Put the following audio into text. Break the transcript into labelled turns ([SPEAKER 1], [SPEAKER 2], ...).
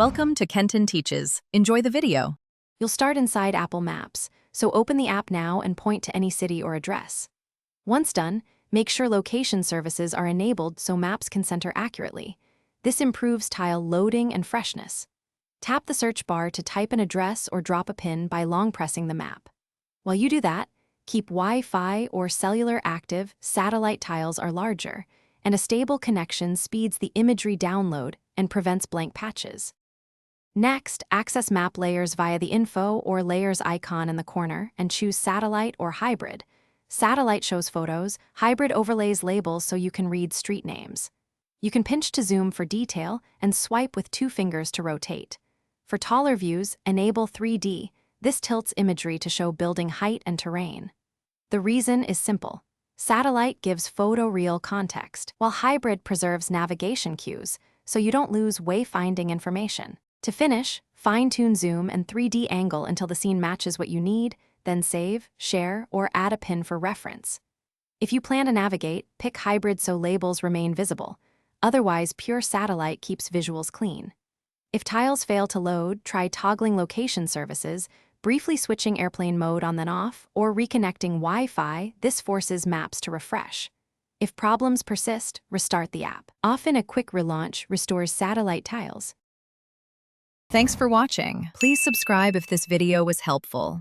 [SPEAKER 1] Welcome to Kenton Teaches. Enjoy the video.
[SPEAKER 2] You'll start inside Apple Maps, so open the app now and point to any city or address. Once done, make sure location services are enabled so maps can center accurately. This improves tile loading and freshness. Tap the search bar to type an address or drop a pin by long pressing the map. While you do that, keep Wi-Fi or cellular active. Satellite tiles are larger, and a stable connection speeds the imagery download and prevents blank patches. Next, access map layers via the info or layers icon in the corner and choose satellite or hybrid. Satellite shows photos, hybrid overlays labels so you can read street names. You can pinch to zoom for detail and swipe with 2 fingers to rotate. For taller views, enable 3D. This tilts imagery to show building height and terrain. The reason is simple. Satellite gives photoreal context, while hybrid preserves navigation cues, so you don't lose wayfinding information. To finish, fine-tune zoom and 3D angle until the scene matches what you need, then save, share, or add a pin for reference. If you plan to navigate, pick hybrid so labels remain visible. Otherwise, pure satellite keeps visuals clean. If tiles fail to load, try toggling location services, briefly switching airplane mode on then off, or reconnecting Wi-Fi. This forces maps to refresh. If problems persist, restart the app. Often a quick relaunch restores satellite tiles.
[SPEAKER 1] Thanks for watching. Please subscribe if this video was helpful.